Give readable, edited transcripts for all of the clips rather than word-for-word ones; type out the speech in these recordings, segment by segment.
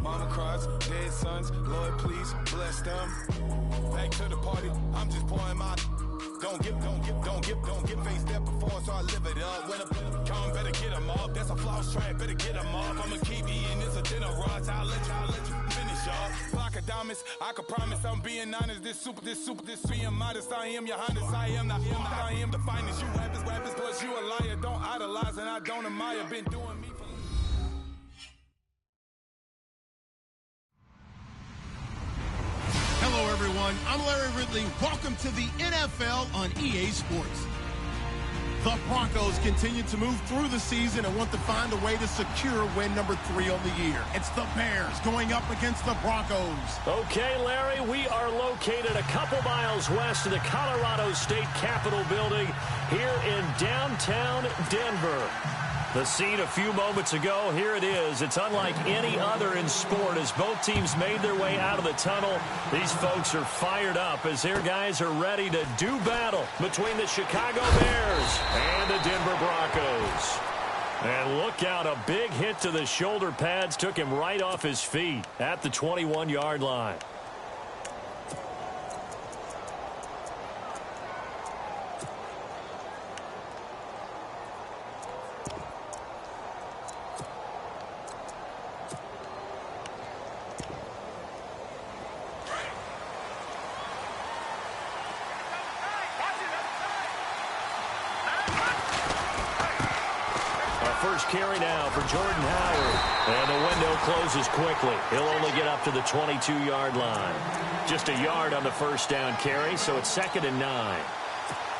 Mama cries, dead sons, Lord please bless them. Back to the party, I'm just pouring my. Don't give face that before, so I live it up. When a come, better get them up. That's a floss track, better get them up. I'ma keep eating this a dinner rush. I'll let you finish up. Block of diamonds, I can promise I'm being honest. This being modest. I am your highness, I am the finest. You rappers, plus you a liar. Don't idolize and I don't admire. Been doing me for. Hello, everyone. I'm Larry Ridley. Welcome to the NFL on EA Sports. The Broncos continue to move through the season and want to find a way to secure win number 3 on the year. It's the Bears going up against the Broncos. Okay, Larry, we are located a couple miles west of the Colorado State Capitol building here in downtown Denver. The scene a few moments ago, here it is. It's unlike any other in sport as both teams made their way out of the tunnel. These folks are fired up as their guys are ready to do battle between the Chicago Bears and the Denver Broncos. And look out, a big hit to the shoulder pads took him right off his feet at the 21-yard line. First carry now for Jordan Howard. And the window closes quickly. He'll only get up to the 22-yard line. Just a yard on the first down carry, so it's 2nd and 9.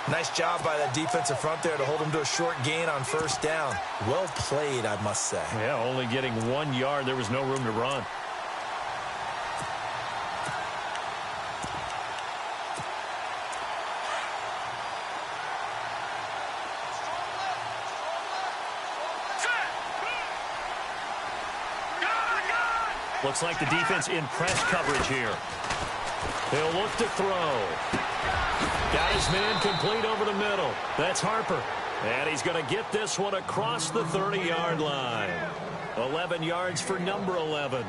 Nice job by that defensive front there to hold him to a short gain on first down. Well played, I must say. Yeah, only getting 1 yard. There was no room to run. Looks like the defense in press coverage here. He'll look to throw. Got his man complete over the middle. That's Harper. And he's going to get this one across the 30-yard line. 11 yards for number 11.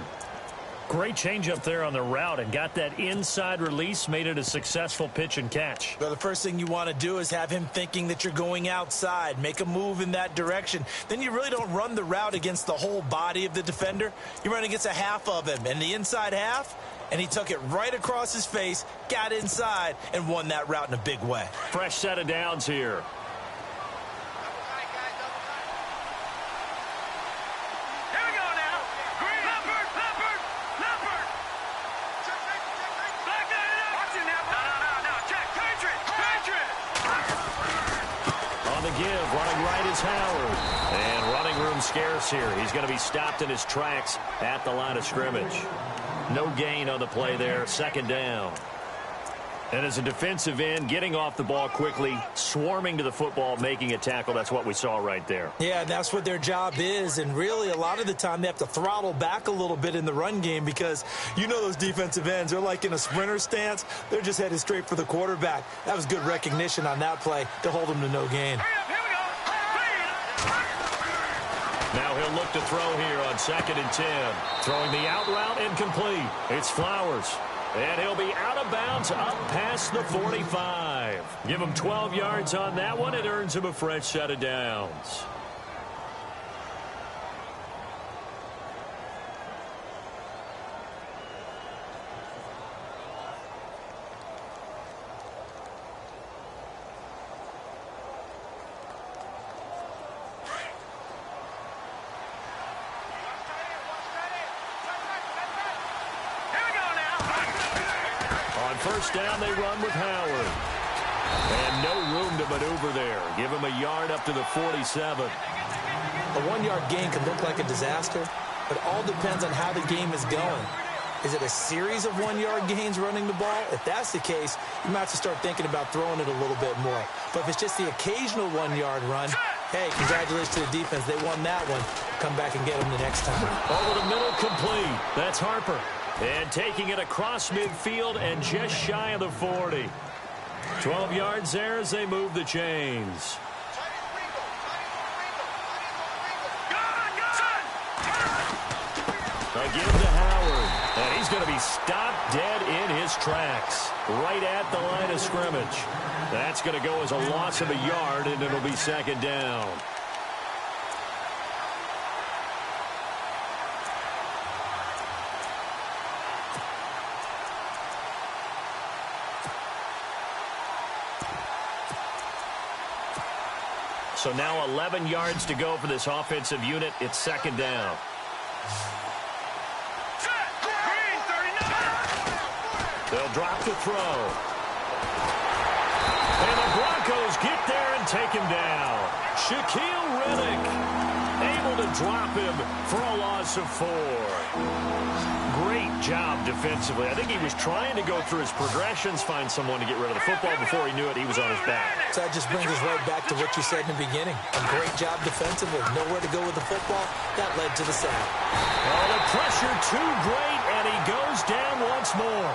Great change up there on the route and got that inside release, made it a successful pitch and catch. Well, the first thing you want to do is have him thinking that you're going outside, make a move in that direction. Then you really don't run the route against the whole body of the defender. You run against a half of him, and the inside half, and he took it right across his face, got inside, and won that route in a big way. Fresh set of downs here. Running right is Howard. And running room scarce here. He's going to be stopped in his tracks at the line of scrimmage. No gain on the play there. 2nd down. And as a defensive end, getting off the ball quickly, swarming to the football, making a tackle. That's what we saw right there. Yeah, that's what their job is. And really, a lot of the time, they have to throttle back a little bit in the run game because you know those defensive ends, they're like in a sprinter stance. They're just headed straight for the quarterback. That was good recognition on that play to hold them to no gain. Now he'll look to throw here on 2nd and 10. Throwing the out route incomplete. It's Flowers. And he'll be out of bounds up past the 45. Give him 12 yards on that one. It earns him a fresh set of downs. First down, they run with Howard. And no room to maneuver there. Give him a yard up to the 47. A 1-yard gain can look like a disaster, but it all depends on how the game is going. Is it a series of 1-yard gains running the ball? If that's the case, you might have to start thinking about throwing it a little bit more. But if it's just the occasional 1-yard run, hey, congratulations to the defense. They won that one. Come back and get them the next time. Over the middle, complete. That's Harper. And taking it across midfield and just shy of the 40. 12 yards there as they move the chains. A give to Howard. going to be stopped dead in his tracks, right at the line of scrimmage. That's going to go as a loss of a yard, and it'll be second down. So now 11 yards to go for this offensive unit. It's second down. They'll drop the throw. And the Broncos get there and take him down. Shaquille Riddick able to drop him for a loss of 4. Great job defensively. I think he was trying to go through his progressions, find someone to get rid of the football. Before he knew it, he was on his back. So that just brings us right back to what you said in the beginning. A great job defensively. Nowhere to go with the football. That led to the sack. Oh, the pressure too great, and he goes down once more.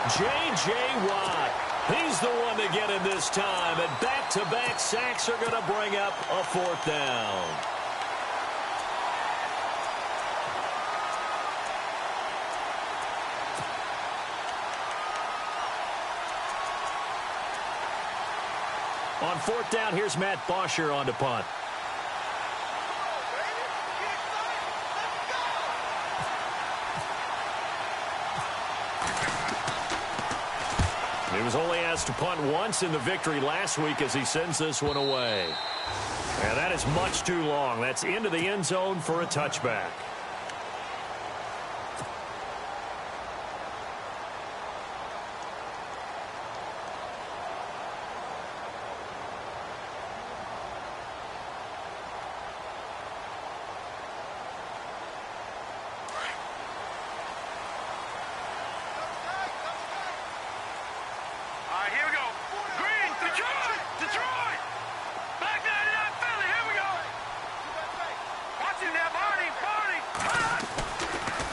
J.J. Watt, he's the one to get him this time, and back-to-back sacks are going to bring up a 4th down. On 4th down, here's Matt Bosher on to punt. He was only asked to punt once in the victory last week as he sends this one away. And that is much too long. That's into the end zone for a touchback.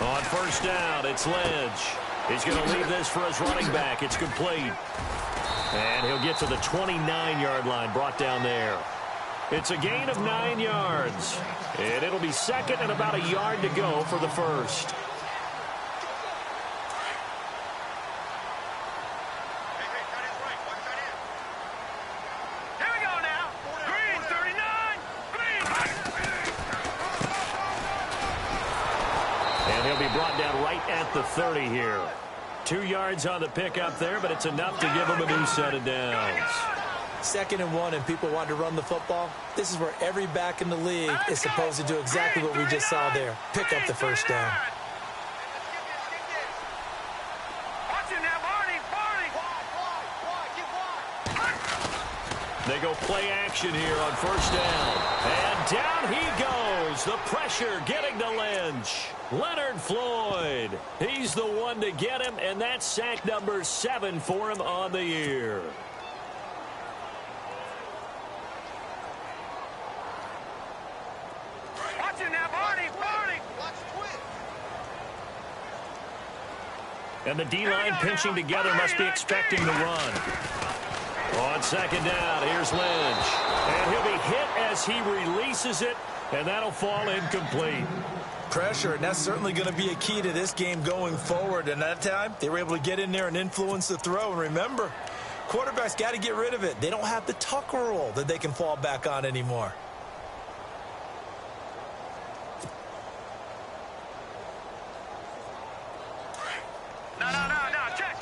On 1st down, it's Lynch. He's going to leave this for his running back. It's complete. And he'll get to the 29-yard line, brought down there. It's a gain of 9 yards. And it'll be second and about a yard to go for the first. Brought down right at the 30 here. 2 yards on the pickup there, but it's enough to give him a new set of downs. 2nd and 1, and people want to run the football. This is where every back in the league is supposed to do exactly what we just saw there. Pick up the 1st down. They go play action here on 1st down. And down he goes. The pressure getting to Lynch. Leonard Floyd. He's the one to get him, and that's sack number 7 for him on the year. Watch him now, Barney. And the D-line pinching together must be expecting the run. On 2nd down, here's Lynch. And he'll be hit as he releases it, and that'll fall incomplete. Pressure, and that's certainly going to be a key to this game going forward. And that time, they were able to get in there and influence the throw. And remember, quarterbacks got to get rid of it. They don't have the tuck rule that they can fall back on anymore. No, check.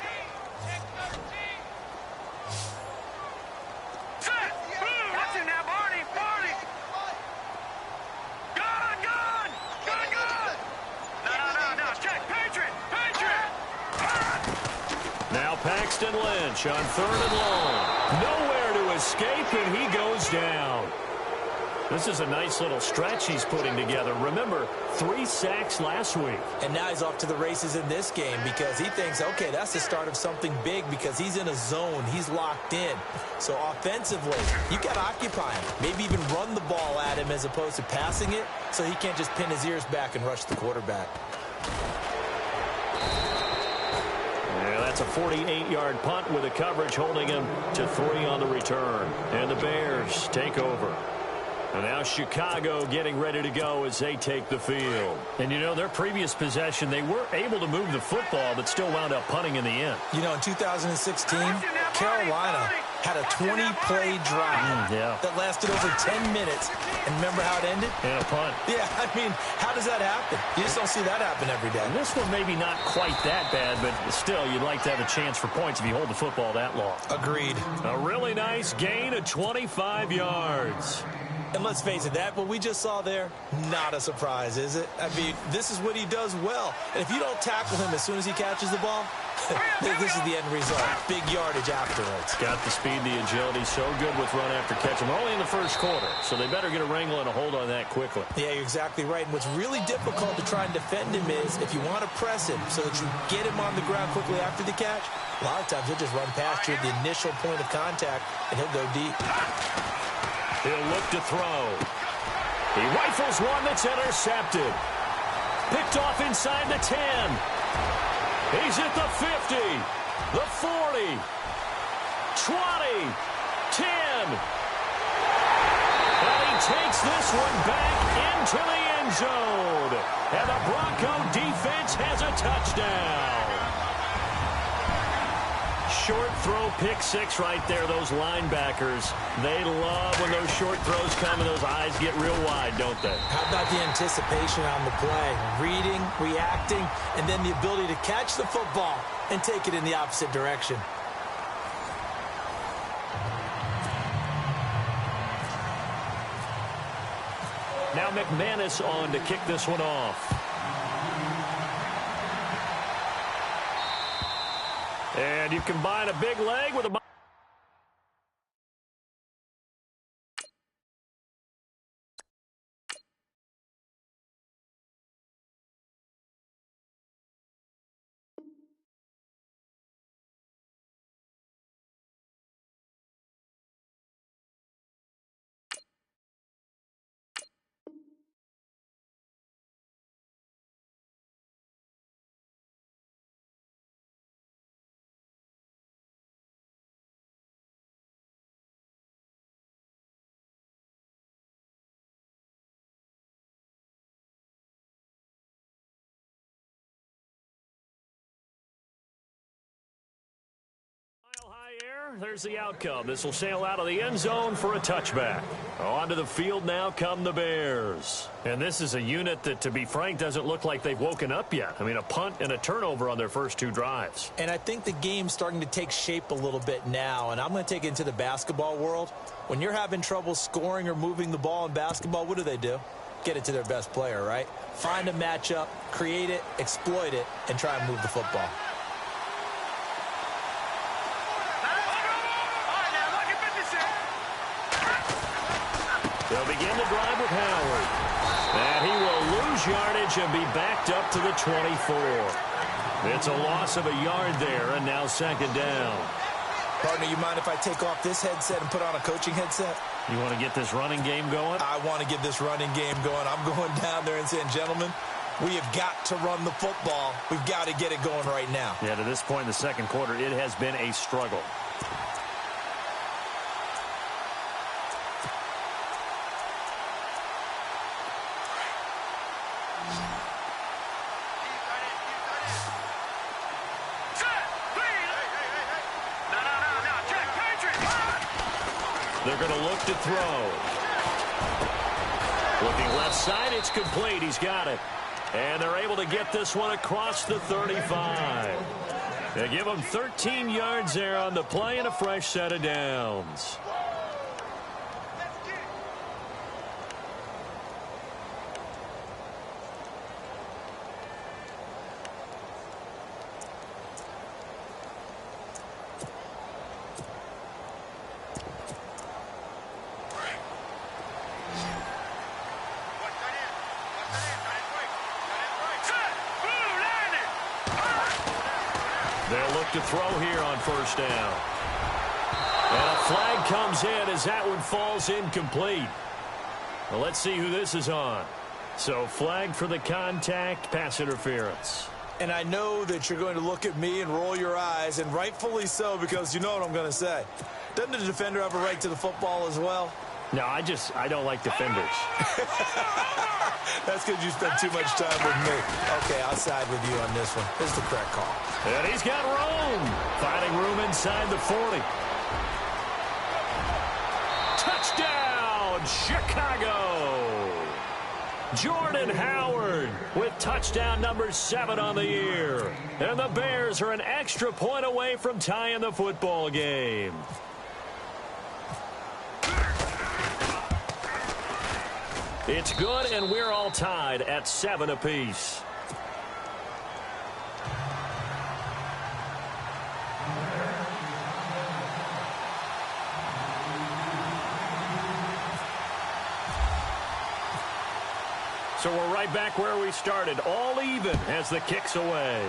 Set. Watch him now, Barney. Gun. No, check. Patriot. Now Paxton Lynch on 3rd and long. Nowhere to escape, and he goes down. This is a nice little stretch he's putting together. Remember, 3 sacks last week. And now he's off to the races in this game because he thinks, okay, that's the start of something big because he's in a zone. He's locked in. So offensively, you got to occupy him. Maybe even run the ball at him as opposed to passing it so he can't just pin his ears back and rush the quarterback. Yeah, that's a 48-yard punt with a coverage holding him to 3 on the return. And the Bears take over. And now Chicago getting ready to go as they take the field. And, you know, their previous possession, they were able to move the football, but still wound up punting in the end. You know, in 2016, Carolina had a 20-play drive that lasted over 10 minutes. And remember how it ended? And a punt. Yeah, I mean, how does that happen? You just don't see that happen every day. And this one maybe not quite that bad, but still, you'd like to have a chance for points if you hold the football that long. Agreed. A really nice gain of 25 yards. And let's face it, that what we just saw there, not a surprise, is it? I mean, this is what he does well. And if you don't tackle him as soon as he catches the ball, this is the end result. Big yardage afterwards. Got the speed, the agility, so good with run after catch. And we're only in the first quarter, so they better get a wrangle and a hold on that quickly. Yeah, you're exactly right. And what's really difficult to try and defend him is if you want to press him so that you get him on the ground quickly after the catch, a lot of times he'll just run past you at the initial point of contact, and he'll go deep. He'll look to throw. He rifles one that's intercepted. Picked off inside the 10. He's at the 50, the 40, 20, 10. And he takes this one back into the end zone. And the Bronco defense has a touchdown. Short throw, pick six right there. Those linebackers, they love when those short throws come and those eyes get real wide, don't they? How about the anticipation on the play? Reading, reacting, and then the ability to catch the football and take it in the opposite direction. Now McManus on to kick this one off. And you combine a big leg with a... High air, there's the outcome. This will sail out of the end zone for a touchback. Onto the field now come the Bears. And this is a unit that, to be frank, doesn't look like they've woken up yet. I mean, a punt and a turnover on their first two drives. And I think the game's starting to take shape a little bit now, and I'm going to take it into the basketball world. When you're having trouble scoring or moving the ball in basketball, what do? Get it to their best player, right? Find a matchup, create it, exploit it, and try and move the football. They'll begin the drive with Howard. And he will lose yardage and be backed up to the 24. It's a loss of a yard there, and now second down. Partner, you mind if I take off this headset and put on a coaching headset? You want to get this running game going? I want to get this running game going. I'm going down there and saying, gentlemen, we have got to run the football. We've got to get it going right now. Yeah, to this point in the second quarter, it has been a struggle. They're going to look to throw. Looking left side, it's complete. He's got it. And they're able to get this one across the 35. They give him 13 yards there on the play and a fresh set of downs. They'll look to throw here on first down. And a flag comes in as that one falls incomplete. Well, let's see who this is on. So flag for the contact, pass interference. And I know that you're going to look at me and roll your eyes, and rightfully so, because you know what I'm going to say. Doesn't the defender have a right to the football as well? No, I don't like defenders. That's because you spent too much time with me. Okay, I'll side with you on this one. This is the correct call. And he's got room. Finding room inside the 40. Touchdown, Chicago. Jordan Howard with touchdown number 7 on the year. And the Bears are an extra point away from tying the football game. It's good, and we're all tied at 7 apiece. So we're right back where we started, all even as the kick's away.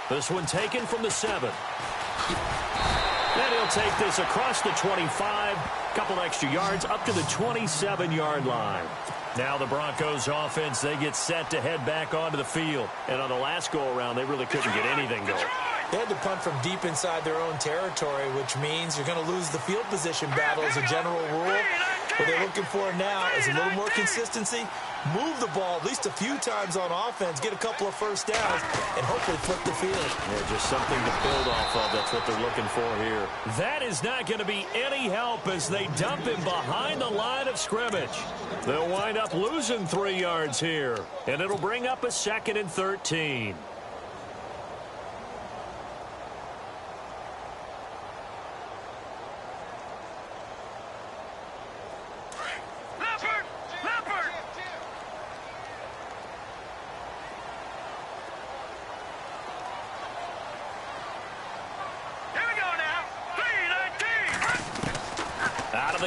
This one taken from the 7. And he'll take this across the 25, couple extra yards up to the 27-yard line. Now the Broncos offense, they get set to head back onto the field. And on the last go-around, they really couldn't get anything going. They had to punt from deep inside their own territory, which means you're going to lose the field position battle as a general rule. What they're looking for now is a little more consistency, move the ball at least a few times on offense, get a couple of first downs, and hopefully flip the field. Yeah, just something to build off of. That's what they're looking for here. That is not going to be any help as they dump him behind the line of scrimmage. They'll wind up losing 3 yards here, and it'll bring up a 2nd and 13.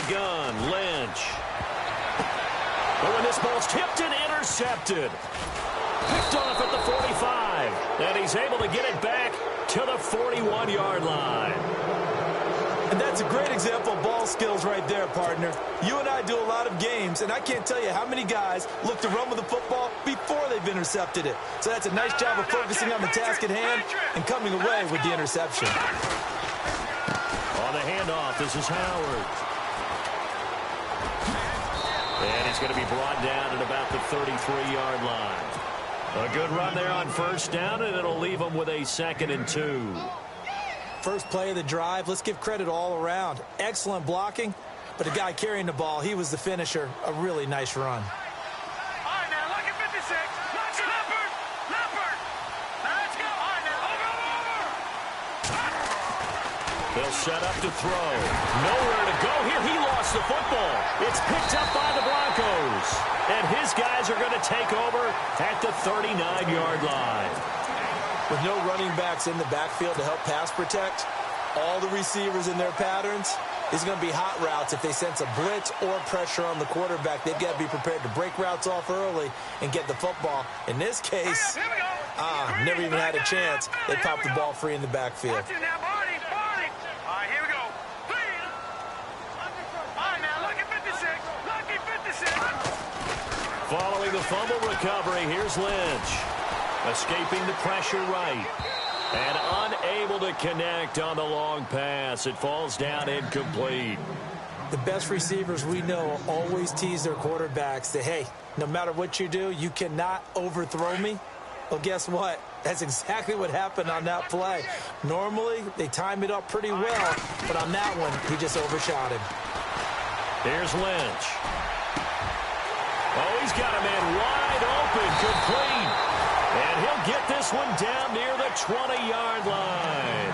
Gun, Lynch. But when this ball's tipped and intercepted. Picked off at the 45. And he's able to get it back to the 41-yard line. And that's a great example of ball skills right there, partner. You and I do a lot of games, and I can't tell you how many guys look to run with the football before they've intercepted it. So that's a nice job of focusing on the task at hand and coming away with the interception. On the handoff, this is Howard. And he's going to be brought down at about the 33-yard line. A good run there on first down, and it'll leave him with a 2nd and 2. First play of the drive, let's give credit all around. Excellent blocking, but the guy carrying the ball, he was the finisher. A really nice run. All right, now, look at 56. Leopard. Now, let's go. All right, now, over. They'll set up to throw. Nowhere to go here. He lost the football. It's picked up by the Broncos. And his guys are going to take over at the 39-yard line. With no running backs in the backfield to help pass protect, all the receivers in their patterns, it's going to be hot routes. If they sense a blitz or pressure on the quarterback, they've got to be prepared to break routes off early and get the football. In this case, never even had a chance. They popped the ball free in the backfield. Watch it now, Barney. All right, here we go. All right, now, look at 56. Lucky 56. Following the fumble recovery, here's Lynch. Escaping the pressure right. And unable to connect on the long pass. It falls down incomplete. The best receivers we know always tease their quarterbacks that, hey, no matter what you do, you cannot overthrow me. Well, guess what? That's exactly what happened on that play. Normally, they time it up pretty well, but on that one, he just overshot him. Here's Lynch. Oh, he's got a man wide open, complete. And he'll get this one down near the 20-yard line.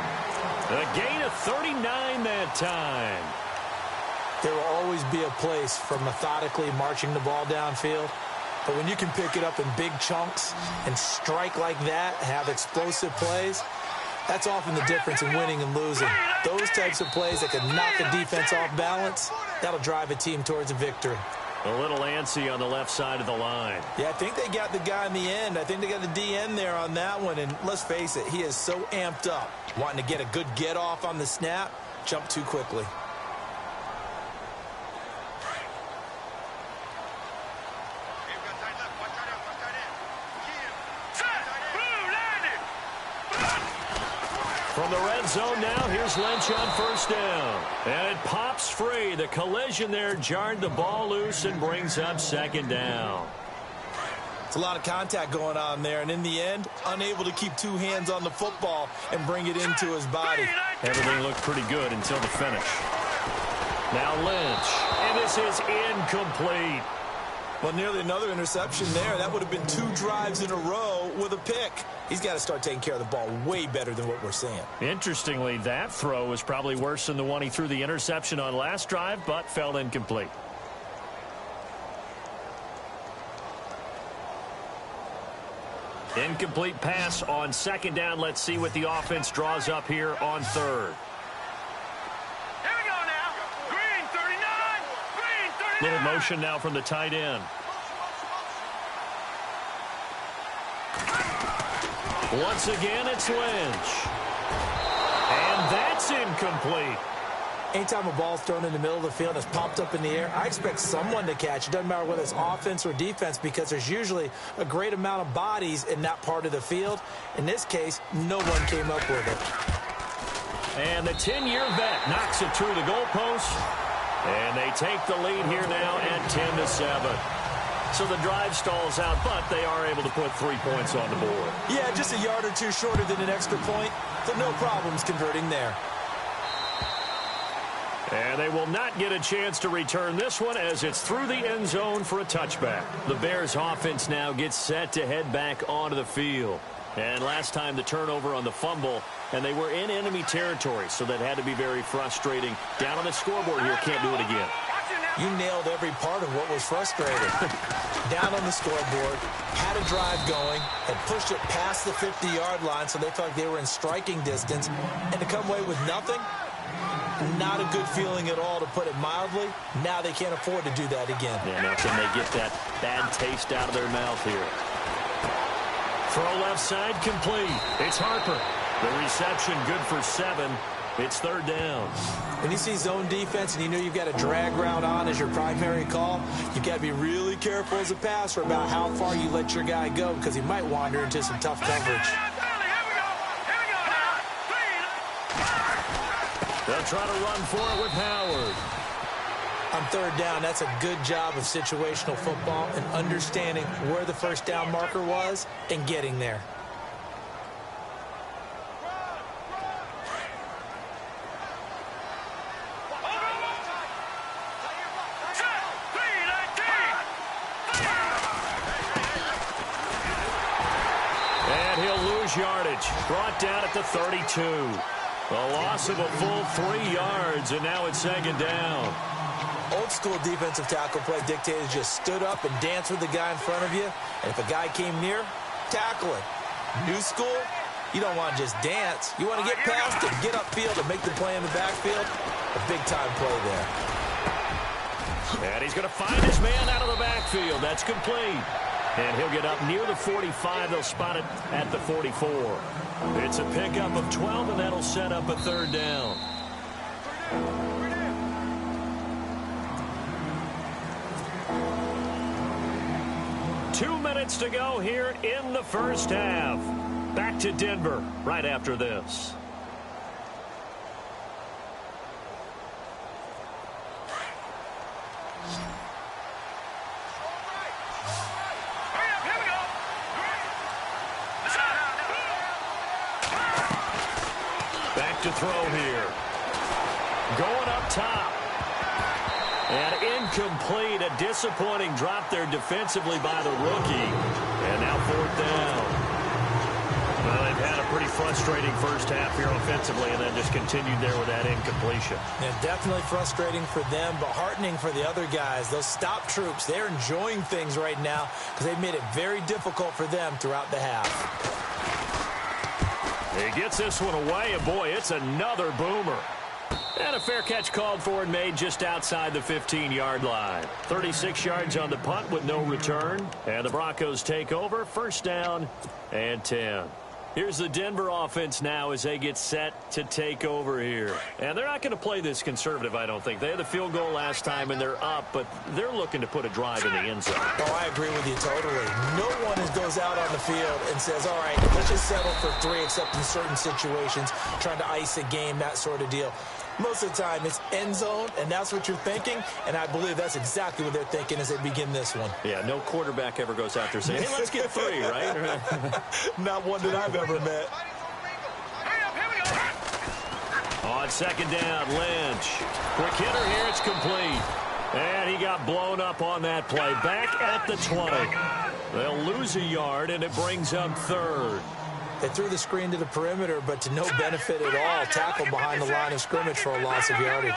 A gain of 39 that time. There will always be a place for methodically marching the ball downfield. But when you can pick it up in big chunks and strike like that, have explosive plays, that's often the difference in winning and losing. Those types of plays that can knock a defense off balance, that'll drive a team towards a victory. A little antsy on the left side of the line. Yeah, I think they got the guy in the end. I think they got the DN there on that one. And let's face it, he is so amped up, wanting to get a good get off on the snap, jump too quickly. From the red zone now, here's Lynch on first down. And it pops free. The collision there jarred the ball loose and brings up second down. It's a lot of contact going on there, and in the end, unable to keep two hands on the football and bring it into his body. Everything looked pretty good until the finish. Now Lynch, and this is incomplete. Well, nearly another interception there. That would have been 2 drives in a row with a pick. He's got to start taking care of the ball way better than what we're seeing. Interestingly, that throw was probably worse than the one he threw the interception on last drive, but fell incomplete. Incomplete pass on second down. Let's see what the offense draws up here on third. Here we go now. Green 39. Green 39. Little motion now from the tight end. Once again, it's Lynch. And that's incomplete. Anytime a ball's thrown in the middle of the field and it's popped up in the air, I expect someone to catch. It doesn't matter whether it's offense or defense, because there's usually a great amount of bodies in that part of the field. In this case, no one came up with it. And the 10-year vet knocks it through the goalpost. And they take the lead here now at 10-7. So the drive stalls out, but they are able to put 3 points on the board. Yeah, just a yard or two shorter than an extra point, so no problems converting there. And they will not get a chance to return this one as it's through the end zone for a touchback. The Bears offense now gets set to head back onto the field. And last time the turnover on the fumble, and they were in enemy territory, so that had to be very frustrating. Down on the scoreboard here, can't do it again. You nailed every part of what was frustrating. Down on the scoreboard, had a drive going, had pushed it past the 50-yard line, so they felt like they were in striking distance, and to come away with nothing, not a good feeling at all, to put it mildly. Now they can't afford to do that again. Yeah, now can they get that bad taste out of their mouth here? Throw left side complete. It's Harper. The reception good for 7. It's third down. When you see zone defense and you know you've got a drag route on as your primary call, you've got to be really careful as a passer about how far you let your guy go, because he might wander into some tough coverage. They'll try to run for it with Howard. On third down, that's a good job of situational football and understanding where the first down marker was and getting there. And he'll lose yardage. Brought down at the 32. A loss of a full 3 yards, and now it's second down. Old school defensive tackle play dictated just stood up and danced with the guy in front of you, and if a guy came near, tackle him. New school, you don't want to just dance. You want to get past him, get upfield, and make the play in the backfield. A big-time play there. And he's going to find his man out of the backfield. That's complete. And he'll get up near the 45. They'll spot it at the 44. It's a pickup of 12, and that'll set up a third down. Two minutes to go here in the first half. Back to Denver right after this. Back to throw here. Going up top. And incomplete. A disappointing drop there defensively by the rookie. And now fourth down. Well, they've had a pretty frustrating first half here offensively, and then just continued there with that incompletion. Yeah, definitely frustrating for them, but heartening for the other guys. Those stop troops, they're enjoying things right now because they've made it very difficult for them throughout the half. He gets this one away, and boy, it's another boomer. And a fair catch called for and made just outside the 15-yard line. 36 yards on the punt with no return. And the Broncos take over, first down and 10. Here's the Denver offense now as they get set to take over here. And they're not going to play this conservative, I don't think. They had the field goal last time, and they're up, but they're looking to put a drive in the end zone. Oh, I agree with you totally. No one goes out on the field and says, all right, let's just settle for 3, except in certain situations, trying to ice a game, that sort of deal. Most of the time, it's end zone, and that's what you're thinking, and I believe that's exactly what they're thinking as they begin this one. Yeah, no quarterback ever goes out there saying, hey, let's get 3, right? Not one that I've ever met. On second down, Lynch. Quick hitter here, it's complete. And he got blown up on that play. Back at the 20. They'll lose a yard, and it brings up 3rd. They threw the screen to the perimeter, but to no benefit at all. Tackled behind the line of scrimmage for a loss of yardage.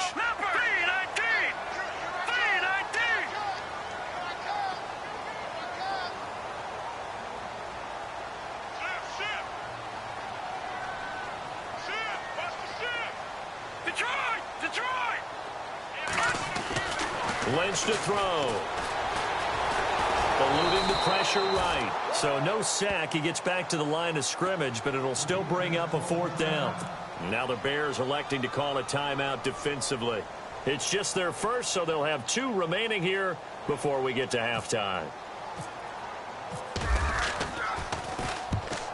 Lynch to throw. Eluding the pressure right. So no sack. He gets back to the line of scrimmage, but it'll still bring up a 4th down. Now the Bears electing to call a timeout defensively. It's just their first, so they'll have 2 remaining here before we get to halftime.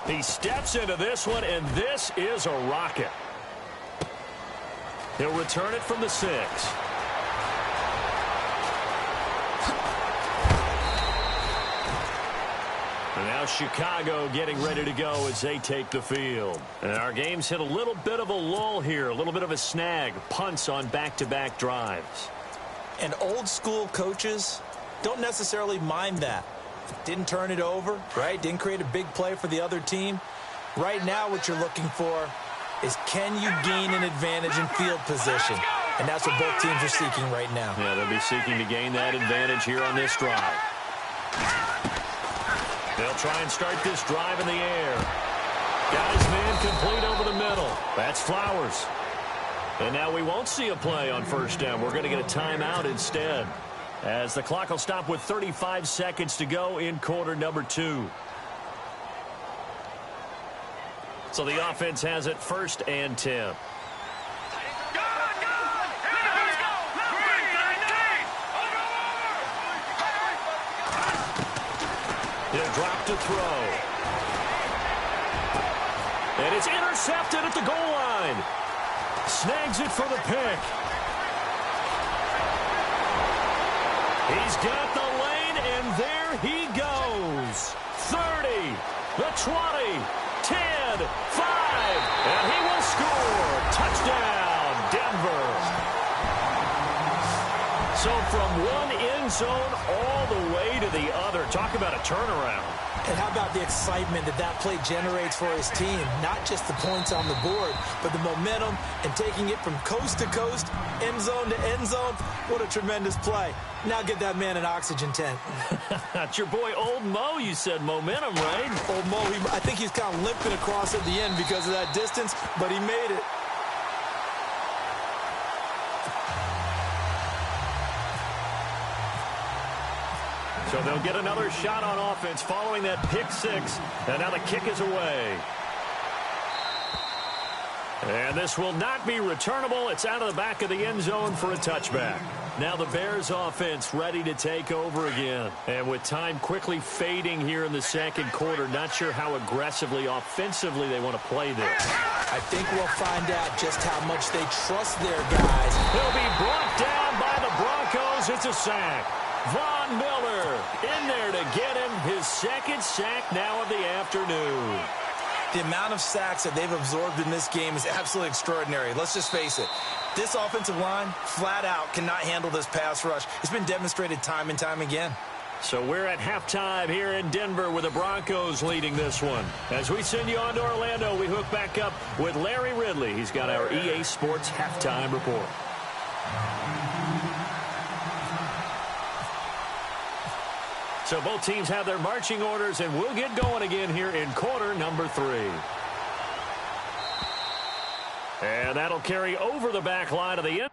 He steps into this one, and this is a rocket. He'll return it from the 6. And now Chicago getting ready to go as they take the field. And our game's hit a little bit of a lull here, a little bit of a snag. Punts on back-to-back drives. And old-school coaches don't necessarily mind that. Didn't turn it over, right? Didn't create a big play for the other team. Right now what you're looking for is, can you gain an advantage in field position? And that's what both teams are seeking right now. Yeah, they'll be seeking to gain that advantage here on this drive. They'll try and start this drive in the air. Got his man complete over the middle. That's Flowers. And now we won't see a play on first down. We're going to get a timeout instead, as the clock will stop with 35 seconds to go in quarter number 2. So the offense has it 1st and 10. He'll drop to throw. And it's intercepted at the goal line. Snags it for the pick. He's got the lane, and there he goes. 30, the 20, 10, 5, and he will score. Touchdown, Denver. So from one end zone all the way to the other. Talk about a turnaround. And how about the excitement that play generates for his team? Not just the points on the board, but the momentum and taking it from coast to coast, end zone to end zone. What a tremendous play. Now get that man an oxygen tent. That's your boy Old Mo. You said momentum, right? Old Mo, I think he's kind of limping across at the end because of that distance, but he made it. So they'll get another shot on offense following that pick 6. And now the kick is away. And this will not be returnable. It's out of the back of the end zone for a touchback. Now the Bears offense ready to take over again. And with time quickly fading here in the second quarter, not sure how aggressively, offensively they want to play this. I think we'll find out just how much they trust their guys. He'll be brought down by the Broncos. It's a sack. Von Miller in there to get him his 2nd sack now of the afternoon. The amount of sacks that they've absorbed in this game is absolutely extraordinary. Let's just face it. This offensive line, flat out, cannot handle this pass rush. It's been demonstrated time and time again. So we're at halftime here in Denver with the Broncos leading this one. As we send you on to Orlando, we hook back up with Larry Ridley. He's got our EA Sports halftime report. So both teams have their marching orders, and we'll get going again here in quarter number 3. And that'll carry over the back line of the end.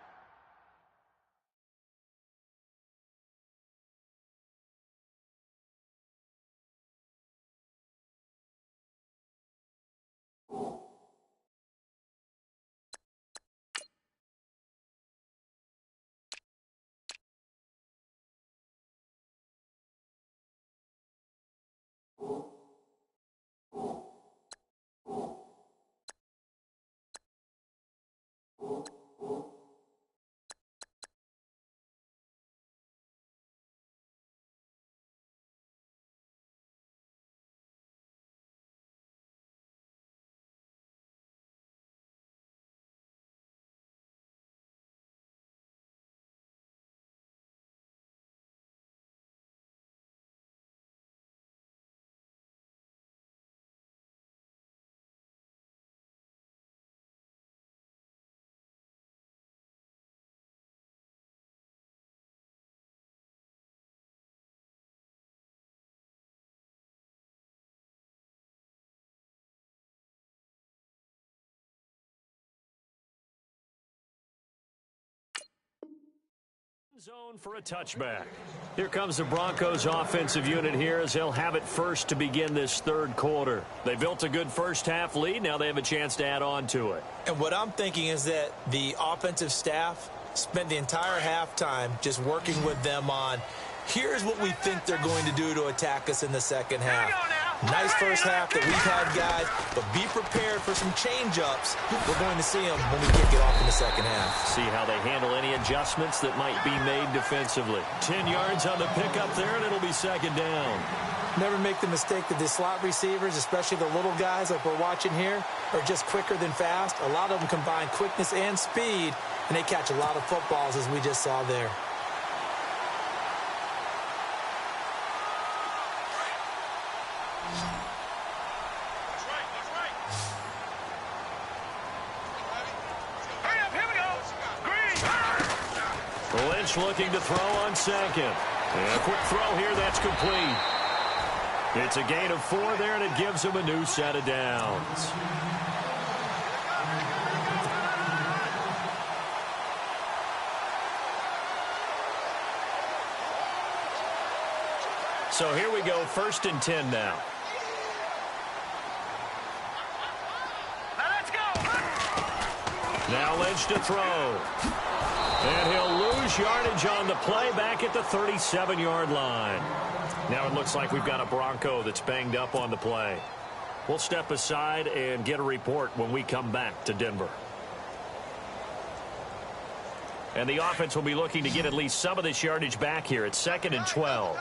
Zone for a touchback. Here comes the Broncos offensive unit here as they'll have it first to begin this third quarter. They built a good first half lead. Now they have a chance to add on to it. And what I'm thinking is that the offensive staff spent the entire halftime just working with them on, here's what we think they're going to do to attack us in the second half. Nice first half that we've had, guys, but be prepared for some change-ups. We're going to see them when we kick it off in the second half. See how they handle any adjustments that might be made defensively. 10 yards on the pickup there, and it'll be second down. Never make the mistake that the slot receivers, especially the little guys like we're watching here, are just quicker than fast. A lot of them combine quickness and speed, and they catch a lot of footballs, as we just saw there. Lynch looking to throw on second. And a quick throw here, that's complete. It's a gain of 4 there, and it gives him a new set of downs. So here we go, 1st and 10 now. Let's go. Now Lynch to throw. And he'll lose yardage on the play back at the 37-yard line. Now it looks like we've got a Bronco that's banged up on the play. We'll step aside and get a report when we come back to Denver. And the offense will be looking to get at least some of this yardage back here. It's 2nd and 12.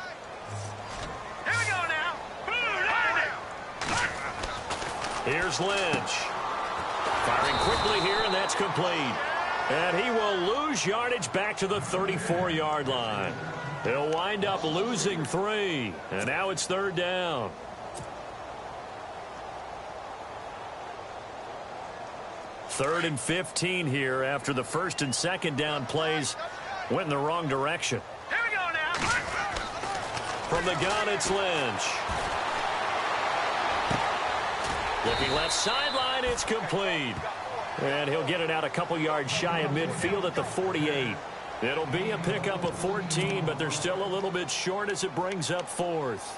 Here we go now. Here's Lynch. Firing quickly here, and that's complete. And he will lose yardage back to the 34-yard line. He'll wind up losing 3. And now it's 3rd down. Third and 15 here after the 1st and 2nd down plays went in the wrong direction. Here we go now. From the gun, it's Lynch. Looking left sideline, it's complete. And he'll get it out a couple yards shy of midfield at the 48. It'll be a pickup of 14, but they're still a little bit short as it brings up 4th.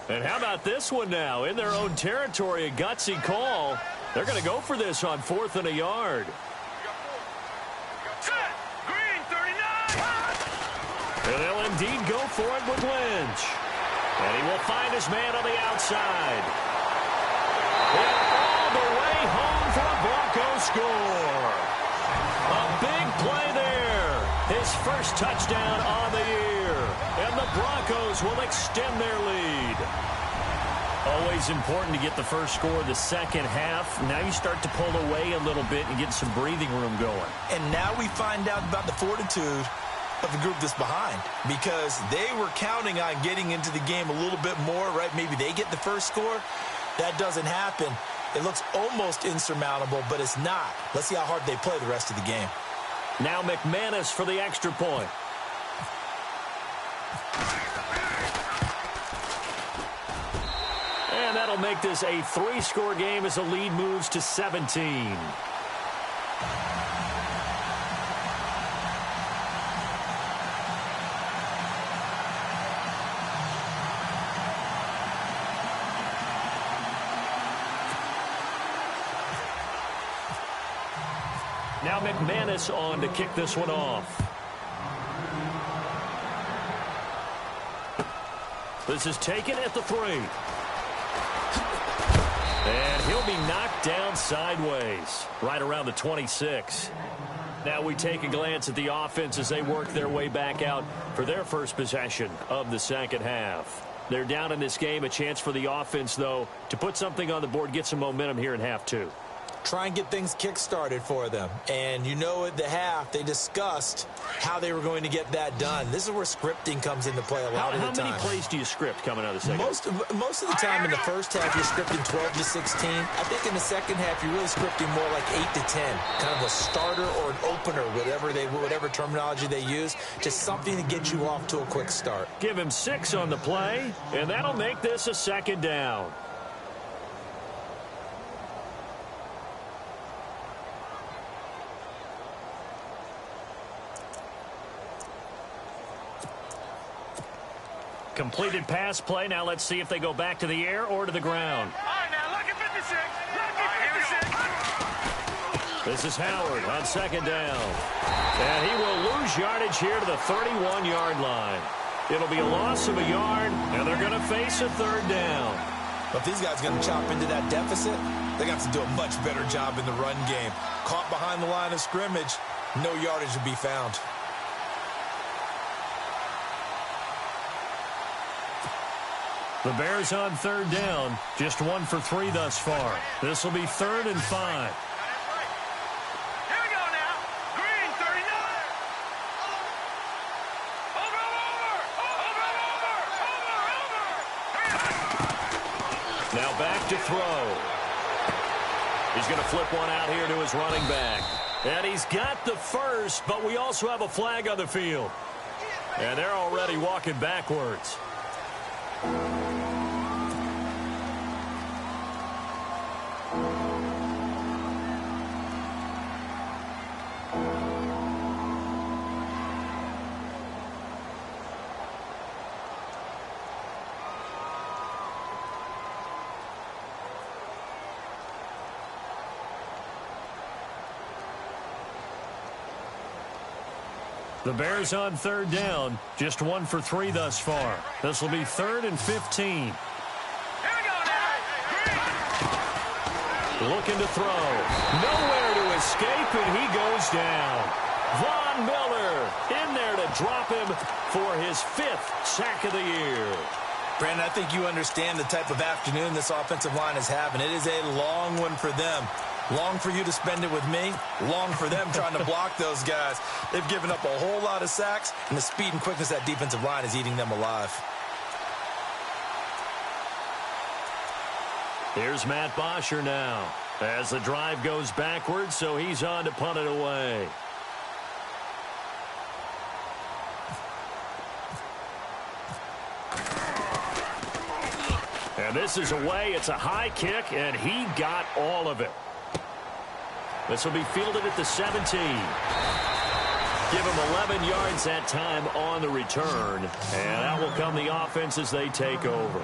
And how about this one now? In their own territory, a gutsy call. They're going to go for this on 4th and a yard. Set. Green, 39. And they'll indeed go for it with Lynch. And he will find his man on the outside. And all the way home for a Bronco score. A big play there. His first touchdown on the year. And the Broncos will extend their lead. Always important to get the first score of the second half. Now you start to pull away a little bit and get some breathing room going. And now we find out about the fortitude of the group that's behind, because they were counting on getting into the game a little bit more, right? Maybe they get the first score. That doesn't happen. It looks almost insurmountable, but it's not. Let's see how hard they play the rest of the game. Now McManus for the extra point. And that'll make this a 3-score game as the lead moves to 17. Now McManus on to kick this one off. This is taken at the 3. And he'll be knocked down sideways, right around the 26. Now we take a glance at the offense as they work their way back out for their first possession of the second half. They're down in this game. A chance for the offense, though, to put something on the board, get some momentum here in half 2. Try and get things kick-started for them. And you know at the half, they discussed how they were going to get that done. This is where scripting comes into play a lot of the time. How many plays do you script coming out of the second? Most of the time in the first half, you're scripting 12 to 16. I think in the second half, you're really scripting more like 8 to 10. Kind of a starter or an opener, whatever terminology they use. Just something to get you off to a quick start. Give him 6 on the play, and that'll make this a second down. Completed pass play. Now let's see if they go back to the air or to the ground. All right, now, lucky 56. Lucky 56. This is Howard on second down. And he will lose yardage here to the 31-yard line. It'll be a loss of a yard, and they're going to face a third down. But if these guys are going to chop into that deficit, they're going to have to do a much better job in the run game. Caught behind the line of scrimmage, no yardage to be found. The Bears on third down, just 1 for 3 thus far. This will be 3rd and 5. Here we go now. Green, 39. Over. Now back to throw. He's going to flip one out here to his running back. And he's got the first, but we also have a flag on the field. And they're already walking backwards. The Bears on third down, just 1 for 3 thus far. This will be 3rd and 15. Here we go now. Looking to throw. Nowhere to escape, and he goes down. Von Miller in there to drop him for his 5th sack of the year. Brandon, I think you understand the type of afternoon this offensive line is having. It is a long one for them. Long for you to spend it with me. Long for them trying to block those guys. They've given up a whole lot of sacks, and the speed and quickness of that defensive line is eating them alive. Here's Matt Bosher now as the drive goes backwards, so he's on to punt it away. And this is away. It's a high kick, and he got all of it. This will be fielded at the 17. Give him 11 yards that time on the return. And out will come the offense as they take over.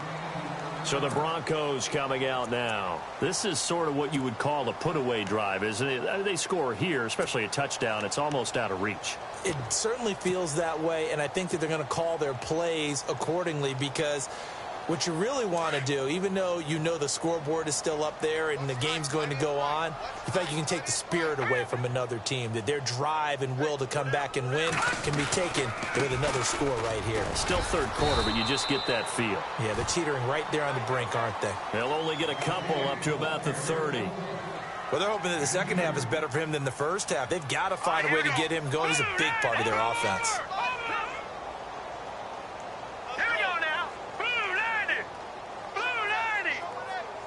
So the Broncos coming out now. This is sort of what you would call a put-away drive, isn't it? They score here, especially a touchdown. It's almost out of reach. It certainly feels that way, and I think that they're going to call their plays accordingly because What you really want to do, even though you know the scoreboard is still up there and the game's going to go on, you think you can take the spirit away from another team, that their drive and will to come back and win can be taken with another score right here. Still third quarter, but you just get that feel. Yeah, they're teetering right there on the brink, aren't they? They'll only get a couple up to about the 30. Well, they're hoping that the second half is better for him than the first half. They've got to find a way to get him going. He's a big part of their offense.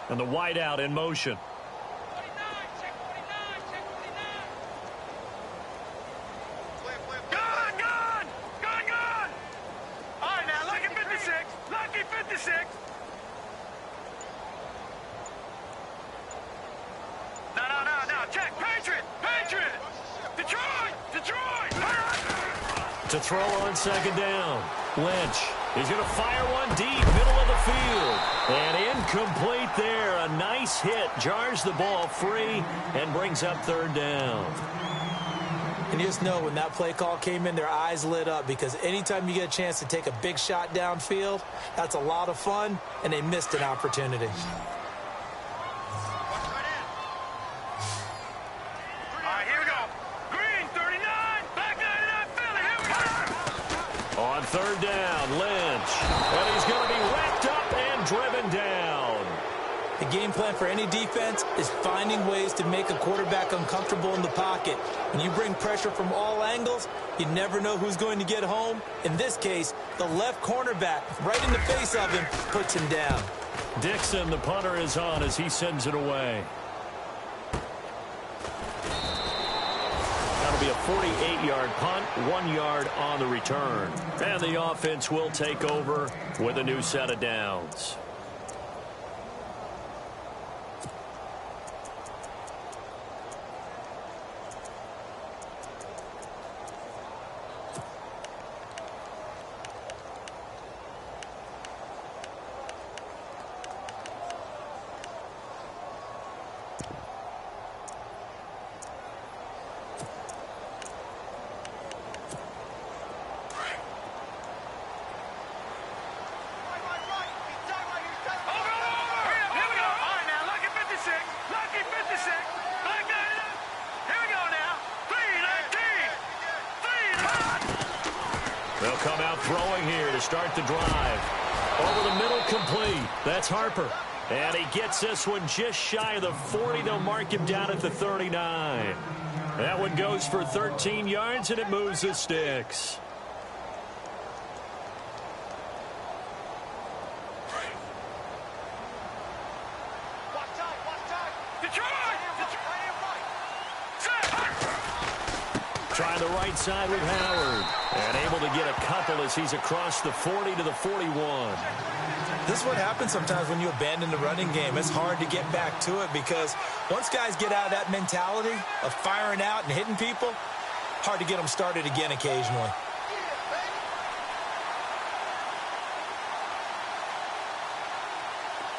And the wideout in motion. Gone! All right, now, lucky 56. Lucky 56. No. Check. Patriot. Detroit. To throw on second down. Lynch. He's going to fire one deep, middle of the field. And incomplete there. A nice hit. Jars the ball free and brings up third down. And you just know when that play call came in, their eyes lit up, because anytime you get a chance to take a big shot downfield, that's a lot of fun, and they missed an opportunity. All right, here we go. Green, 39. Back 99, Philly. Here we go. On third down, Lynch. And he's going to be wrapped up and driven down. The game plan for any defense is finding ways to make a quarterback uncomfortable in the pocket. When you bring pressure from all angles, you never know who's going to get home. In this case, the left cornerback, right in the face of him, puts him down. Dixon, the punter, is on as he sends it away. That'll be a 48-yard punt, 1 yard on the return. And the offense will take over with a new set of downs. They'll come out throwing here to start the drive. Over the middle, complete. That's Harper. And he gets this one just shy of the 40. They'll mark him down at the 39. That one goes for 13 yards, and it moves the sticks. Trying the right side with Howard. And able to get a couple as he's across the 40 to the 41. This is what happens sometimes when you abandon the running game. It's hard to get back to it, because once guys get out of that mentality of firing out and hitting people, hard to get them started again occasionally.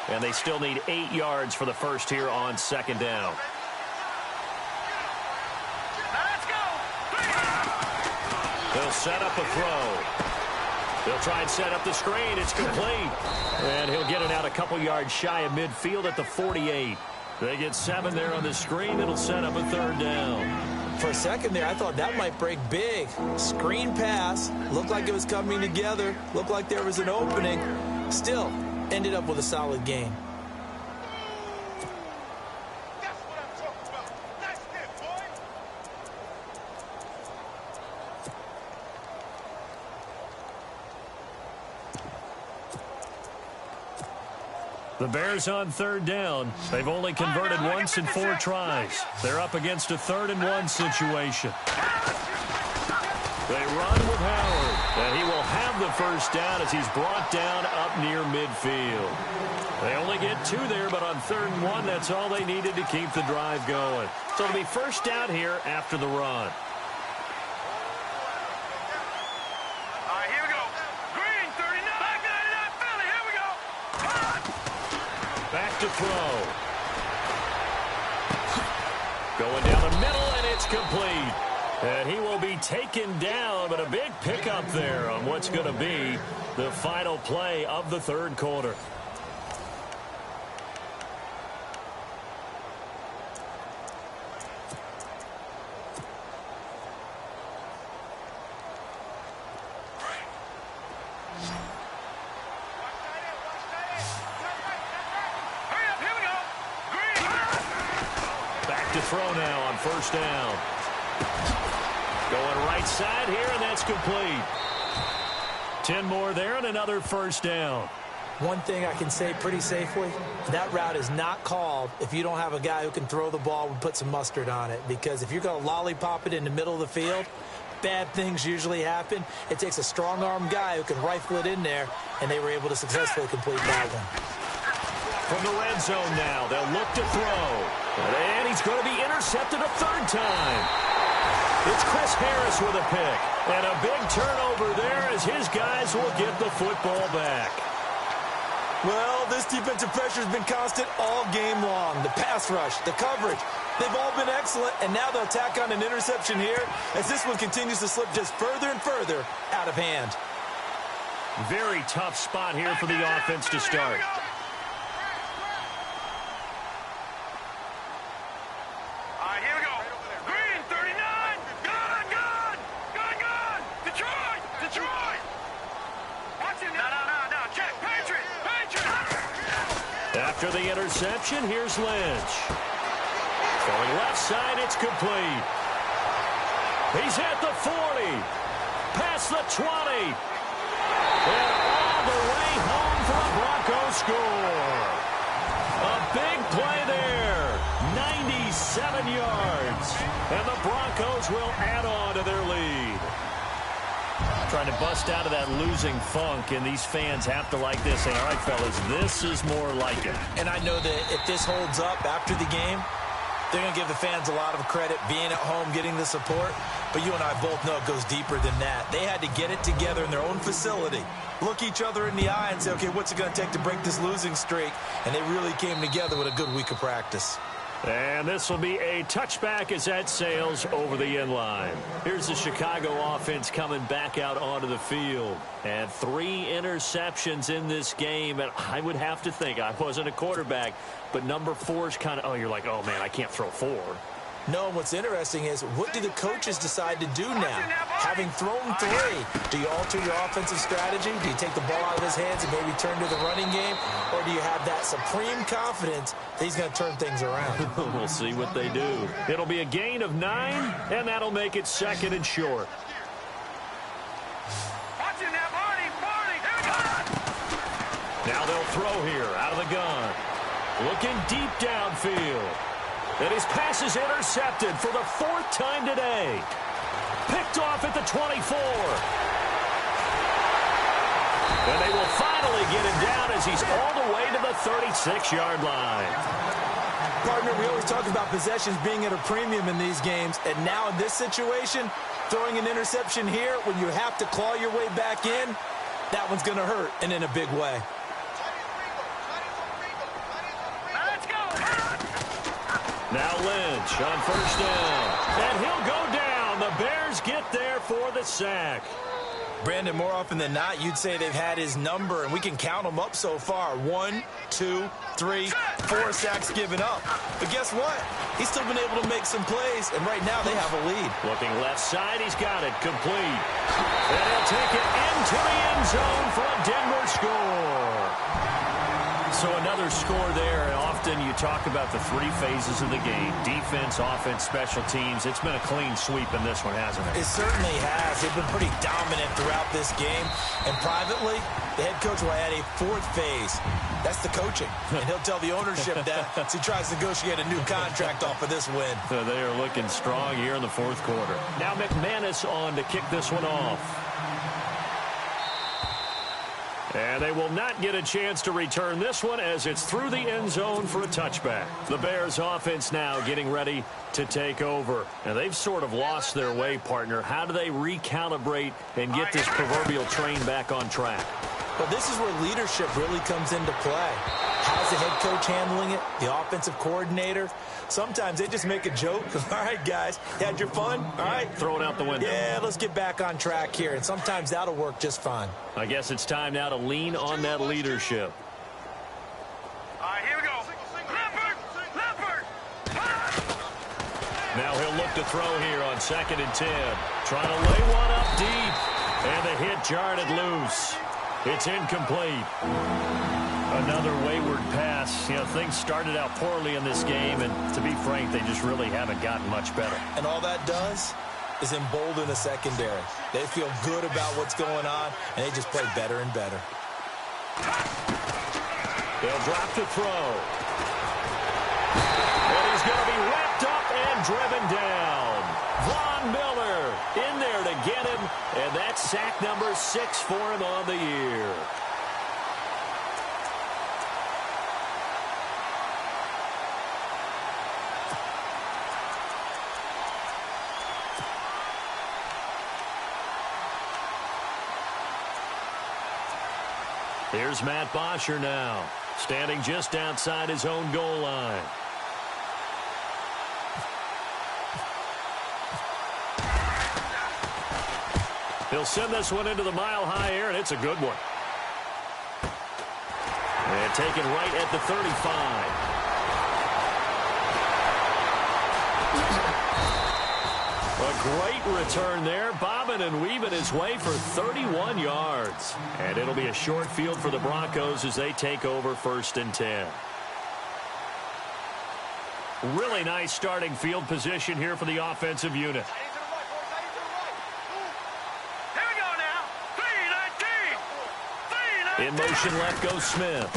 And they still need 8 yards for the first here on second down. They'll set up a throw. They'll try and set up the screen. It's complete. And he'll get it out a couple yards shy of midfield at the 48. They get 7 there on the screen. It'll set up a third down. For a second there, I thought that might break big. Screen pass. Looked like it was coming together. Looked like there was an opening. Still, ended up with a solid game. The Bears on third down. They've only converted once in 4 tries. They're up against a 3rd and 1 situation. They run with Howard, and he will have the first down as he's brought down up near midfield. They only get 2 there, but on 3rd and 1, that's all they needed to keep the drive going. So it'll be first down here after the run. Back to throw. Going down the middle, and it's complete. And he will be taken down, but a big pickup there on what's going to be The final play of the third quarter. Back to throw now on first down. Going right side here, and that's complete. 10 more there and another first down. One thing I can say pretty safely, that route is not called if you don't have a guy who can throw the ball and put some mustard on it. Because if you're going to lollipop it in the middle of the field, bad things usually happen. It takes a strong-arm guy who can rifle it in there, and they were able to successfully complete that one. From the red zone now, they'll look to throw. And he's going to be intercepted a third time. It's Chris Harris with a pick. And a big turnover there as his guys will get the football back. Well, this defensive pressure has been constant all game long. The pass rush, the coverage, they've all been excellent. And now they'll tack on an interception here as this one continues to slip just further and further out of hand. Very tough spot here for the offense to start. After the interception, here's Lynch. Throwing left side, it's complete. He's at the 40. Past the 20. And all the way home for a Broncos score. A big play there. 97 yards. And the Broncos will add on to their lead. Trying to bust out of that losing funk, and these fans have to like this. Saying, all right, fellas, this is more like it. And I know that if this holds up after the game, they're going to give the fans a lot of credit, being at home, getting the support. But you and I both know it goes deeper than that. They had to get it together in their own facility, look each other in the eye and say, okay, what's it going to take to break this losing streak? And they really came together with a good week of practice. And this will be a touchback as that sails over the end line. Here's the Chicago offense coming back out onto the field. And 3 interceptions in this game. And I would have to think, I wasn't a quarterback, but number 4 is kind of, oh, you're like, oh, man, I can't throw 4. No, what's interesting is what do the coaches decide to do now? Having thrown 3, do you alter your offensive strategy? Do you take the ball out of his hands and maybe turn to the running game? Or do you have that supreme confidence that he's going to turn things around? We'll see what they do. It'll be a gain of 9, and that'll make it second and short. Now they'll throw here out of the gun. Looking deep downfield. And his pass is intercepted for the 4th time today. Picked off at the 24. And they will finally get him down as he's all the way to the 36-yard line. Partner, we always talk about possessions being at a premium in these games. And now in this situation, throwing an interception here when you have to claw your way back in, that one's going to hurt, and in a big way. Now Lynch on first down. And he'll go down. The Bears get there for the sack. Brandon, more often than not, you'd say they've had his number, and we can count them up so far. 1, 2, 3, 4 sacks given up. But guess what? He's still been able to make some plays, and right now they have a lead. Looking left side, he's got it complete. And he'll take it into the end zone for a Denver score. So another score there, and often you talk about the 3 phases of the game. Defense, offense, special teams. It's been a clean sweep in this one, hasn't it? It certainly has. They've been pretty dominant throughout this game. And privately, the head coach will add a 4th phase. That's the coaching. And he'll tell the ownership that as he tries to negotiate a new contract off of this win. So they are looking strong here in the 4th quarter. Now McManus on to kick this one off. And they will not get a chance to return this one as it's through the end zone for a touchback. The Bears offense now getting ready to take over. And they've sort of lost their way, partner. How do they recalibrate and get this proverbial train back on track? Well, this is where leadership really comes into play. How's the head coach handling it? The offensive coordinator? Sometimes they just make a joke. All right, guys, had your fun? All right. Throw it out the window. Yeah, let's get back on track here, and sometimes that'll work just fine. I guess it's time now to lean on that leadership. All right, here we go. Leopard! Leopard! Now he'll look to throw here on 2nd and 10. Trying to lay one up deep. And the hit jarred it loose. It's incomplete. Another wayward pass. You know, things started out poorly in this game, and to be frank, they just really haven't gotten much better. And all that does is embolden the secondary. They feel good about what's going on, and they just play better and better. They'll drop to throw. And he's going to be wrapped up and driven down. Von Miller in there to get him, and that's sack number 6 for him on the year. Here's Matt Bosher now, standing just outside his own goal line. He'll send this one into the mile-high air, and it's a good one. And taken right at the 35. A great return there, bobbing and weaving his way for 31 yards. And it'll be a short field for the Broncos as they take over 1st and 10. Really nice starting field position here for the offensive unit. Here we go now. 3-19. In motion left goes Smith.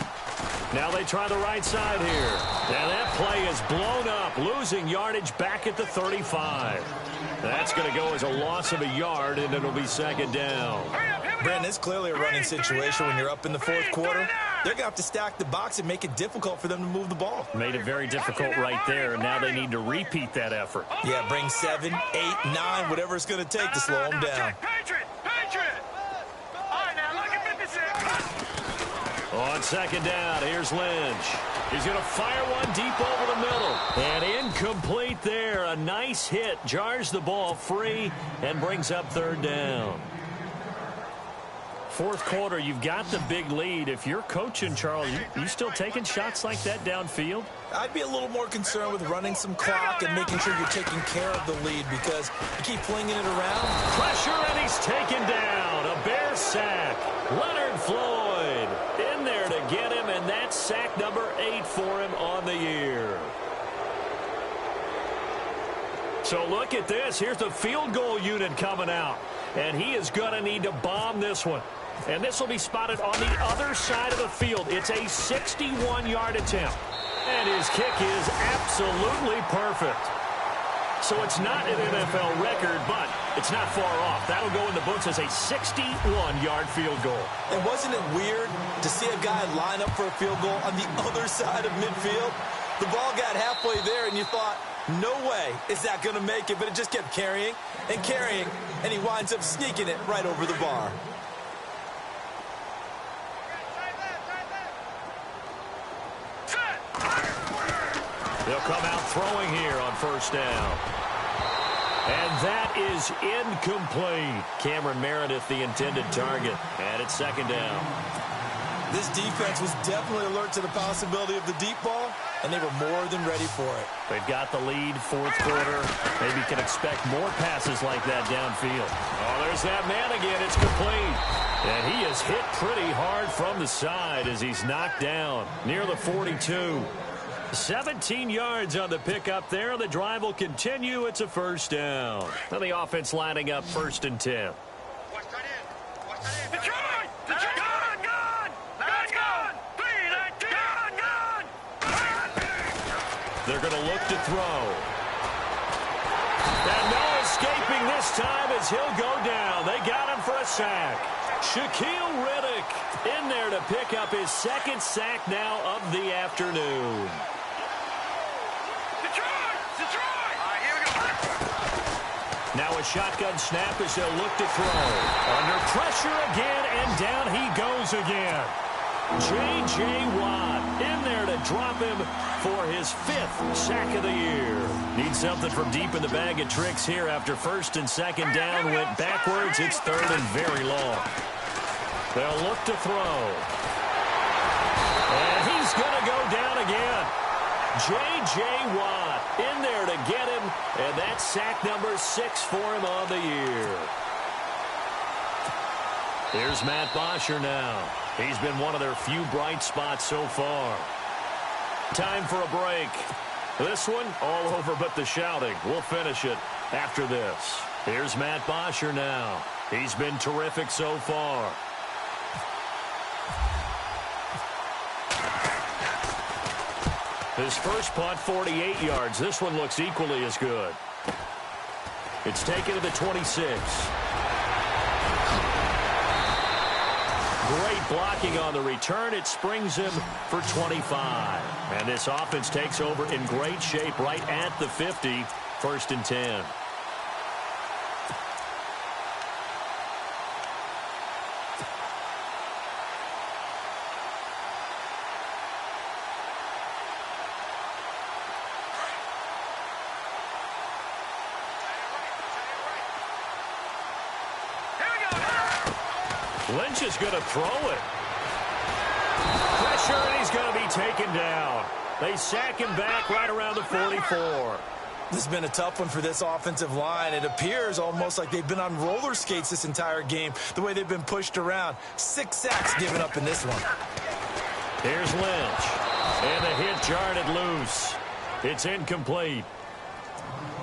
Now they try the right side here. And that play is blown up, losing yardage back at the 35. That's going to go as a loss of a yard, and it'll be 2nd down. Brandon, it's clearly a running situation when you're up in the 4th quarter. They're going to have to stack the box and make it difficult for them to move the ball. Made it very difficult right there, and now they need to repeat that effort. Yeah, bring 7, 8, 9, whatever it's going to take to slow them down. Patriot! Patriot! All right, now, look at 56. On 2nd down, here's Lynch. He's going to fire one deep over the middle. And incomplete there. A nice hit. Jars the ball free and brings up 3rd down. 4th quarter, you've got the big lead. If you're coaching, Charles, you still taking shots like that downfield? I'd be a little more concerned with running some clock and making sure you're taking care of the lead because you keep flinging it around. Pressure, and he's taken down. A Bear sack. Leonard Floyd in there to get him, and that's sack number 8 for him on the year. So look at this. Here's the field goal unit coming out, and he is going to need to bomb this one. And this will be spotted on the other side of the field. It's a 61-yard attempt. And his kick is absolutely perfect. So it's not an NFL record, but it's not far off. That'll go in the books as a 61-yard field goal. And wasn't it weird to see a guy line up for a field goal on the other side of midfield? The ball got halfway there, and you thought, no way is that going to make it, but it just kept carrying, and he winds up sneaking it right over the bar. They'll come out throwing here on 1st down. And that is incomplete. Cameron Meredith, the intended target. And it's 2nd down. This defense was definitely alert to the possibility of the deep ball, and they were more than ready for it. They've got the lead, 4th quarter. Maybe can expect more passes like that downfield. Oh, there's that man again. It's complete. And he is hit pretty hard from the side as he's knocked down near the 42. 17 yards on the pickup there. The drive will continue. It's a 1st down. And the offense lining up 1st and 10. Detroit! Detroit! Gone! Let's go! 3-19! Gone! They're going to look to throw. And no escaping this time as he'll go down. They got him for a sack. Shaquille Riddick in there to pick up his 2nd sack now of the afternoon. Now a shotgun snap as they'll look to throw. Under pressure again, and down he goes again. J.J. Watt in there to drop him for his 5th sack of the year. Need something from deep in the bag of tricks here after first and second down went backwards. It's 3rd and very long. They'll look to throw. And he's going to go down again. J.J. Watt in there to get him, and that's sack number 6 for him on the year. Here's Matt Bosher now. He's been one of their few bright spots so far. Time for a break. This one, all over but the shouting. We'll finish it after this. Here's Matt Bosher now. He's been terrific so far. His first punt, 48 yards. This one looks equally as good. It's taken to the 26. Great blocking on the return. It springs him for 25. And this offense takes over in great shape right at the 50. 1st and 10. Lynch is going to throw it. Pressure, and he's going to be taken down. They sack him back right around the 44. This has been a tough one for this offensive line. It appears almost like they've been on roller skates this entire game, the way they've been pushed around. 6 sacks given up in this one. Here's Lynch. And the hit jarred it loose. It's incomplete.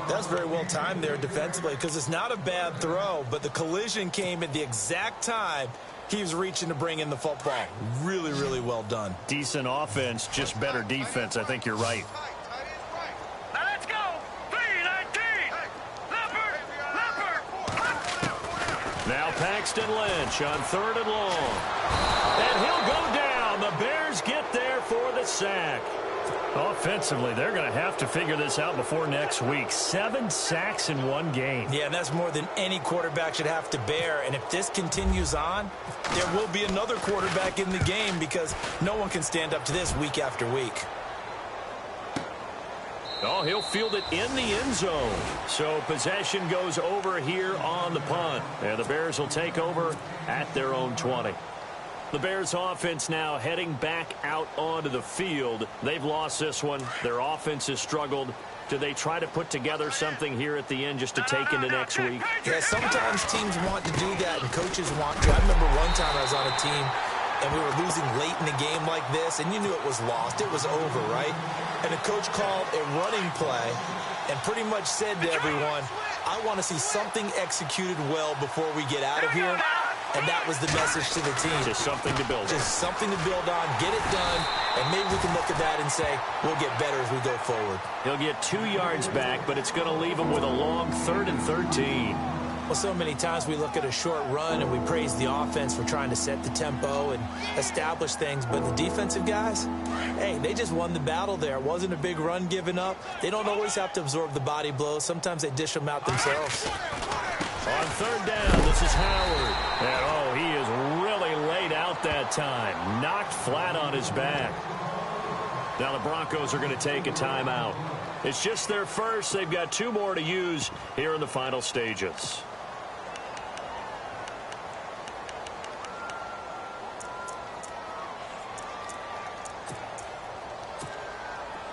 That's very well timed there defensively because it's not a bad throw, but the collision came at the exact time he was reaching to bring in the football. Really, really well done. Decent offense, just better defense. I think you're right. Now let's go. 3-19. Leopard. Now Paxton Lynch on 3rd and long. And he'll go down. The Bears get there for the sack. Offensively, they're going to have to figure this out before next week. 7 sacks in one game. Yeah, and that's more than any quarterback should have to bear. And if this continues on, there will be another quarterback in the game because no one can stand up to this week after week. Oh, he'll field it in the end zone. So possession goes over here on the punt. And the Bears will take over at their own 20. The Bears offense now heading back out onto the field. They've lost this one. Their offense has struggled. Do they try to put together something here at the end just to take into next week? Yeah, sometimes teams want to do that and coaches want to. I remember one time I was on a team and we were losing late in the game like this and you knew it was lost. It was over, right? And the coach called a running play and pretty much said to everyone, I want to see something executed well before we get out of here. And that was the message to the team. Just something to build on. Just something to build on, get it done, and maybe we can look at that and say, we'll get better as we go forward. He'll get 2 yards back, but it's going to leave him with a long 3rd and 13. Well, so many times we look at a short run and we praise the offense for trying to set the tempo and establish things, but the defensive guys, hey, they just won the battle there. It wasn't a big run given up. They don't always have to absorb the body blows. Sometimes they dish them out themselves. On 3rd down, this is Howard. And, oh, he is really laid out that time. Knocked flat on his back. Now the Broncos are going to take a timeout. It's just their first. They've got 2 more to use here in the final stages.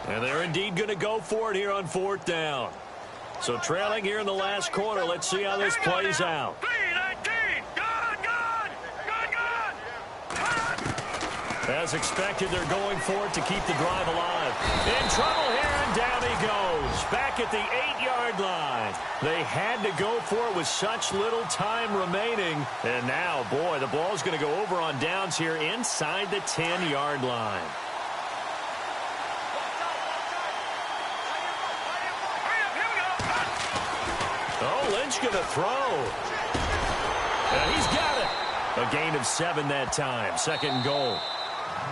And they're indeed going to go for it here on 4th down. So trailing here in the last quarter. Let's see how this plays out. 3-19. Good. As expected, they're going for it to keep the drive alive. In trouble here, and down he goes. Back at the 8-yard line. They had to go for it with such little time remaining. And now, boy, the ball's going to go over on downs here inside the 10-yard line. Oh, Lynch going to throw. And he's got it. A gain of 7 that time. 2nd and goal.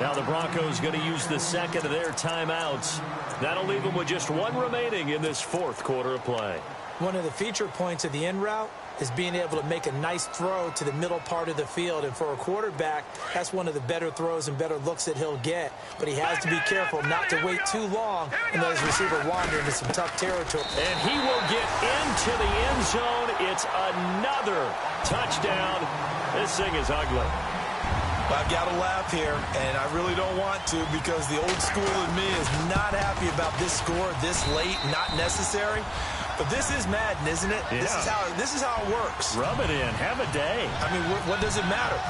Now the Broncos going to use the second of their timeouts. That'll leave them with just 1 remaining in this 4th quarter of play. One of the feature points of the in route is being able to make a nice throw to the middle part of the field. And for a quarterback, that's one of the better throws and better looks that he'll get. But he has to be careful not to wait too long and let his receiver wander into some tough territory. And he will get into the end zone. It's another touchdown. This thing is ugly. I've got to laugh here, and I really don't want to because the old school in me is not happy about this score this late, not necessary. But this is Madden, isn't it? Yeah. This is how it works. Rub it in. Have a day. I mean, what does it matter?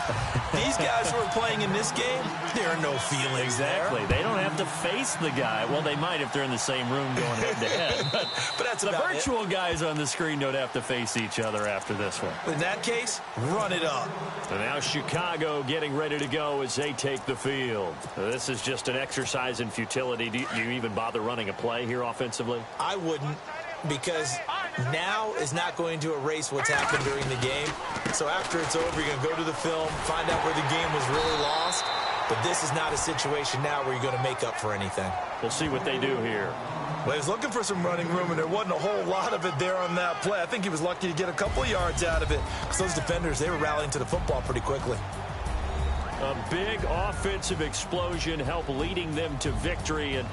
These guys who are playing in this game, there are no feelings Exactly. there. They don't have to face the guy. Well, they might if they're in the same room going head-to-head. But that's the about virtual guys on the screen don't have to face each other after this one. In that case, run it up. So now Chicago getting ready to go as they take the field. This is just an exercise in futility. Do you even bother running a play here offensively? I wouldn't, because now is not going to erase what's happened during the game. So after it's over, you're going to go to the film, find out where the game was really lost. But this is not a situation now where you're going to make up for anything. We'll see what they do here. Well, he was looking for some running room, and there wasn't a whole lot of it there on that play. I think he was lucky to get a couple of yards out of it because those defenders, they were rallying to the football pretty quickly. A big offensive explosion helped leading them to victory. And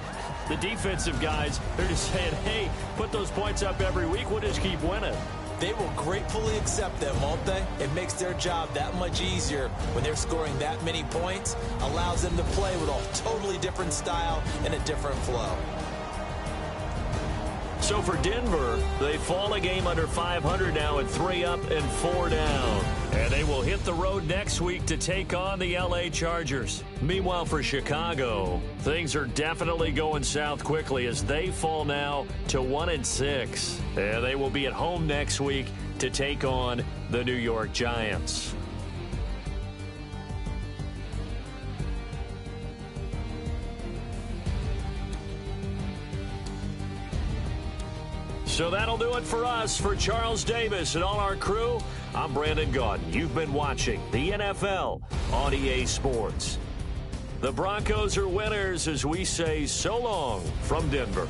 the defensive guys, they're just saying, hey, put those points up every week. We'll just keep winning. They will gratefully accept them, won't they? It makes their job that much easier when they're scoring that many points. Allows them to play with a totally different style and a different flow. So for Denver, they fall a game under 500 now at 3 up and 4 down. And they will hit the road next week to take on the LA Chargers. Meanwhile, for Chicago, things are definitely going south quickly as they fall now to 1-6. And they will be at home next week to take on the New York Giants. So that'll do it for us. For Charles Davis and all our crew, I'm Brandon Gaudin. You've been watching the NFL on EA Sports. The Broncos are winners as we say so long from Denver.